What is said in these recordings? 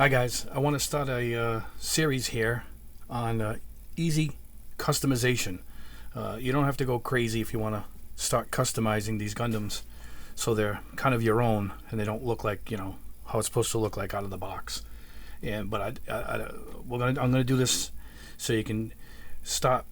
Hi guys, I want to start a series here on easy customization. You don't have to go crazy if you want to start customizing these Gundams so they're kind of your own and they don't look like, how it's supposed to look like out of the box. But I'm going to do this so you can start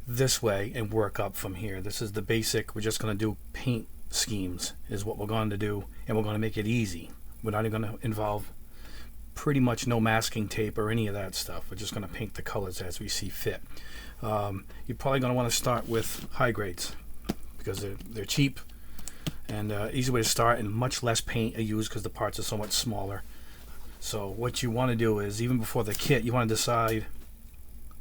this way and work up from here. This is the basic. We're just going to do paint schemes is what we're going to do, and we're going to make it easy. We're not going to involve pretty much no masking tape or any of that stuff. We're just going to paint the colors as we see fit. You're probably going to want to start with high grades because they're cheap and easy way to start, and much less paint are used because the parts are so much smaller. So what you want to do is, even before the kit, you want to decide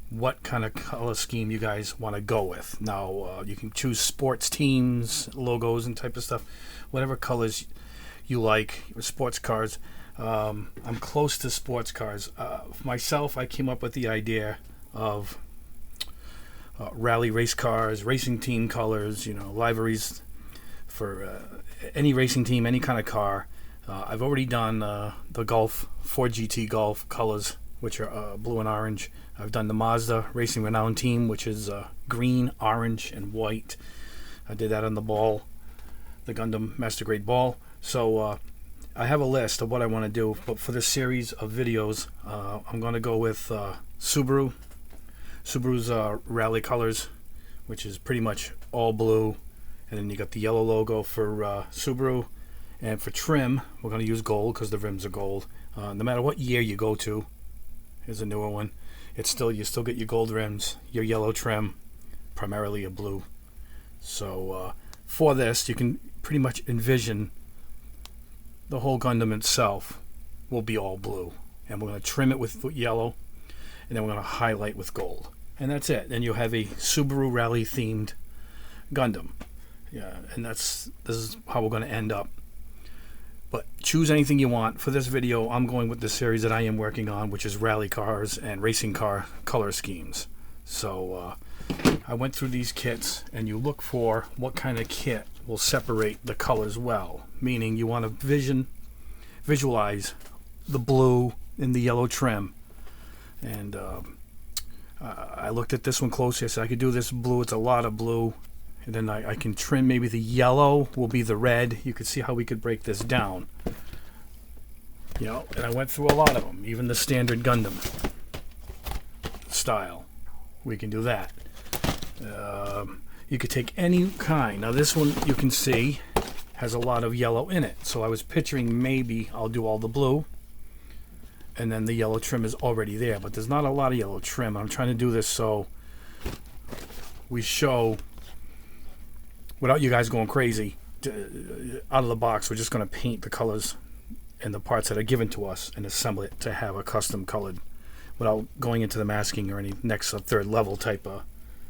what kind of color scheme you guys want to go with. Now you can choose sports teams, logos and type of stuff, whatever colors you like. Sports cars, I'm close to sports cars. Myself, I came up with the idea of rally race cars, racing team colors, liveries for any racing team, any kind of car. I've already done the Golf, Ford GT Golf colors, which are blue and orange. I've done the Mazda Racing Renown team, which is green, orange, and white. I did that on the ball, the Gundam Master Grade ball. So I have a list of what I want to do, but for this series of videos, I'm going to go with Subaru's rally colors, which is pretty much all blue, and then you got the yellow logo for Subaru. And for trim, we're going to use gold because the rims are gold. No matter what year you go to, here's a newer one. You still get your gold rims, your yellow trim, primarily a blue. So for this, you can pretty much envision the whole Gundam itself will be all blue, and we're going to trim it with yellow, and then we're going to highlight with gold, and that's it. Then you'll have a Subaru Rally themed Gundam. Yeah, and this is how we're going to end up. But choose anything you want. For this video, I'm going with the series that I am working on, which is rally cars and racing car color schemes. So I went through these kits, and you look for what kind of kit will separate the colors well. Meaning you want to visualize the blue and the yellow trim. And I looked at this one closely. I said I could do this blue. It's a lot of blue. And then I can trim, maybe the yellow will be the red. You could see how we could break this down. And I went through a lot of them, even the standard Gundam style. We can do that. You could take any kind. Now this one, you can see, has a lot of yellow in it. So I was picturing maybe I'll do all the blue, and then the yellow trim is already there. But there's not a lot of yellow trim. I'm trying to do this so we show, without you guys going crazy, out of the box, we're just going to paint the colors and the parts that are given to us and assemble it to have a custom colored, without going into the masking or any next or third level type of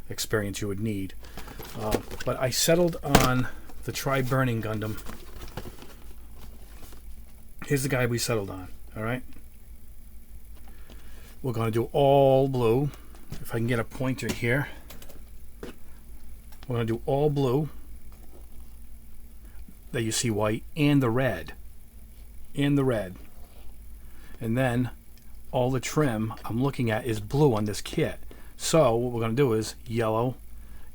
experience you would need. But I settled on the Tri-Burning Gundam. Here's the guy we settled on. Alright, we're going to do all blue. If I can get a pointer here, we're going to do all blue. There you see white and the red. And then all the trim I'm looking at is blue on this kit. So what we're going to do is yellow,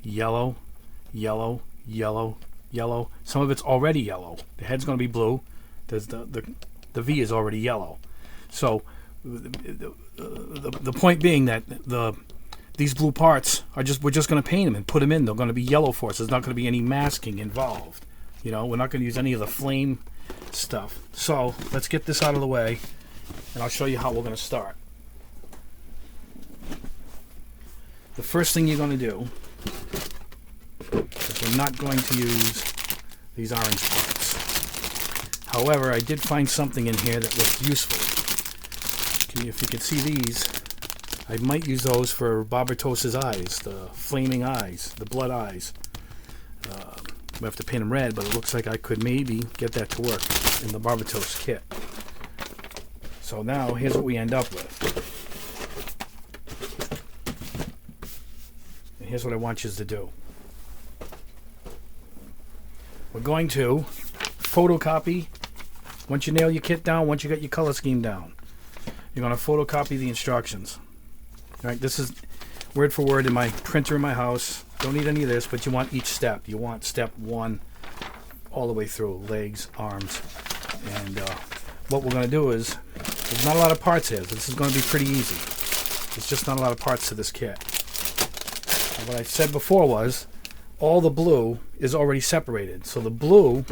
yellow, yellow, yellow, yellow. Some of it's already yellow. The head's going to be blue. There's the V is already yellow. So the point being that these blue parts are we're just going to paint them and put them in. They're going to be yellow for us. There's not going to be any masking involved. We're not going to use any of the flame stuff. So let's get this out of the way, and I'll show you how we're going to start. The first thing you're going to do is we're not going to use these orange parts. However, I did find something in here that looked useful. If you can see these, I might use those for Barbatos's eyes, the flaming eyes, the blood eyes. We have to paint them red, but it looks like I could maybe get that to work in the Barbatos kit. So now here's what we end up with. And here's what I want you to do. We're going to photocopy once you nail your kit down, once you got your color scheme down. you're going to photocopy the instructions. All right, this is word for word in my printer in my house. Don't need any of this, but you want each step. You want step 1 all the way through, legs, arms. And what we're going to do is, there's not a lot of parts here. This is going to be pretty easy. There's just not a lot of parts to this kit. And what I said before was, all the blue is already separated. So the blue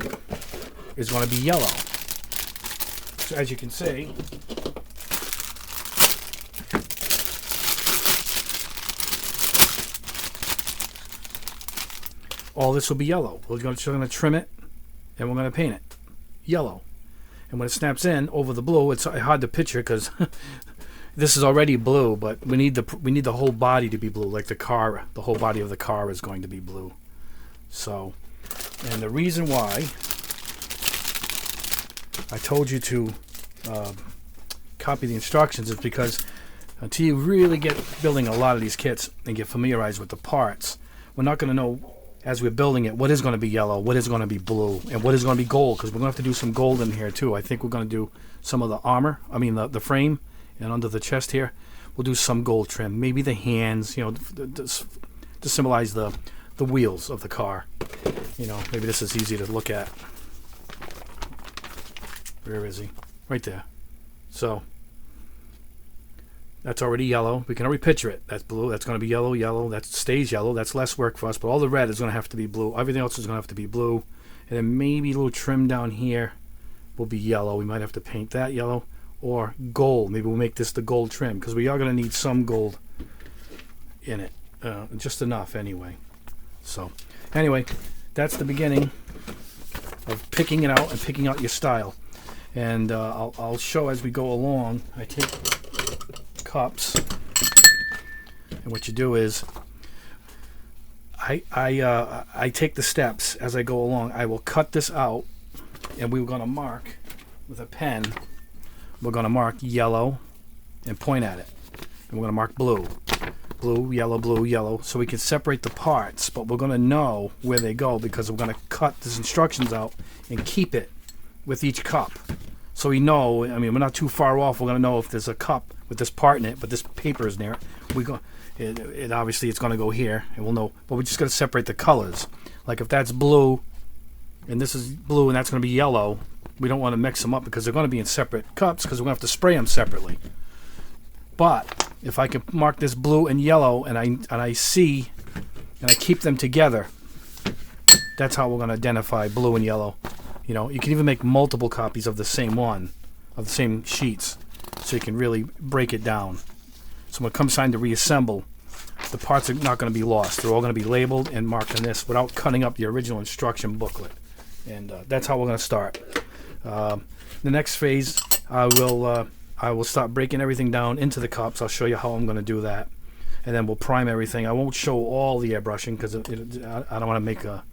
is going to be yellow. So as you can see, all this will be yellow. We're going to trim it, and we're going to paint it yellow. And when it snaps in over the blue, it's hard to picture because this is already blue, but we need the whole body to be blue, like the car. The whole body of the car is going to be blue. So, and the reason why I told you to copy the instructions is because until you really get building a lot of these kits and get familiarized with the parts, we're not going to know as we're building it what is going to be yellow, what is going to be blue, and what is going to be gold, because we're going to have to do some gold in here too. I think we're going to do some of the armor, the frame, and under the chest here, we'll do some gold trim. Maybe the hands, to symbolize the wheels of the car. Maybe this is easy to look at. Where is he? Right there. So that's already yellow. We can already picture it. That's blue. That's going to be yellow, yellow. That stays yellow. That's less work for us. But all the red is going to have to be blue. Everything else is going to have to be blue. And then maybe a little trim down here will be yellow. We might have to paint that yellow. Or gold. Maybe we'll make this the gold trim, because we are going to need some gold in it. Just enough anyway. So anyway, that's the beginning of picking it out and picking out your style. And I'll show as we go along. I take cups, and what you do is I take the steps as I go along. I will cut this out, and we're going to mark with a pen. We're going to mark yellow and point at it, and we're going to mark blue, blue, yellow, so we can separate the parts. But we're going to know where they go, because we're going to cut these instructions out and keep it with each cup. So we know, we're not too far off. We're going to know if there's a cup with this part in it, but this paper is near it. It obviously it's going to go here, and we'll know. But we just got to separate the colors. Like if that's blue, and this is blue, and that's going to be yellow, we don't want to mix them up because they're going to be in separate cups, because we're going to have to spray them separately. But if I can mark this blue and yellow, and I see, and I keep them together, that's how we're going to identify blue and yellow. You can even make multiple copies of the same one, of the same sheets, so you can really break it down. So when it comes time to reassemble, the parts are not going to be lost. They're all going to be labeled and marked in this without cutting up the original instruction booklet. And that's how we're going to start. The next phase, I will start breaking everything down into the cups. I'll show you how I'm going to do that. And then we'll prime everything. I won't show all the airbrushing because I don't want to make a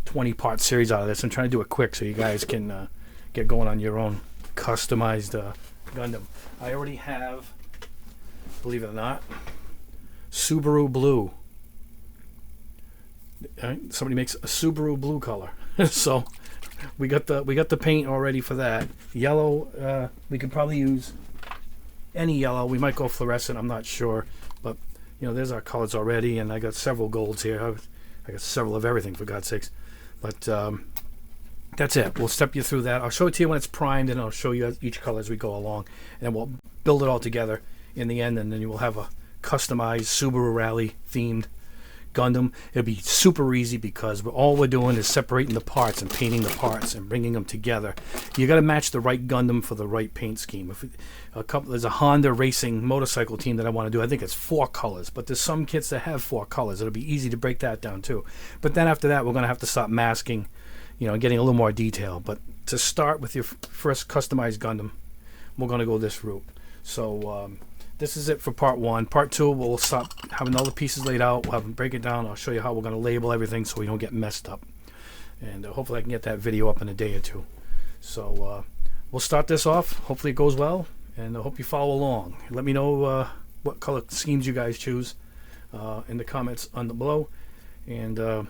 20-part series out of this. I'm trying to do it quick so you guys can get going on your own customized Gundam. I already have, believe it or not, Subaru blue. Somebody makes a Subaru blue color. So we got the paint already for that. Yellow, we could probably use any yellow. We might go fluorescent, I'm not sure. But there's our colors already, and I got several golds here. I got several of everything, for God's sakes. But that's it. We'll step you through that. I'll show it to you when it's primed, and I'll show you each color as we go along. And we'll build it all together in the end, and then you will have a customized Subaru Rally themed Gundam. It'll be super easy because all we're doing is separating the parts and painting the parts and bringing them together. You got to match the right Gundam for the right paint scheme. There's a Honda racing motorcycle team that I want to do. I think it's 4 colors, but there's some kits that have 4 colors. It'll be easy to break that down too. But then after that, we're going to have to start masking, getting a little more detail. But to start with your first customized Gundam, we're going to go this route. So this is it for part 1. Part 2, we'll start having all the pieces laid out. We'll have them break it down. I'll show you how we're going to label everything so we don't get messed up. And hopefully I can get that video up in a day or two. So we'll start this off. Hopefully it goes well, and I hope you follow along. Let me know what color schemes you guys choose in the comments below. And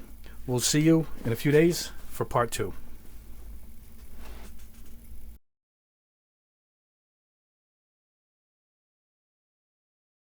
we'll see you in a few days for part 2.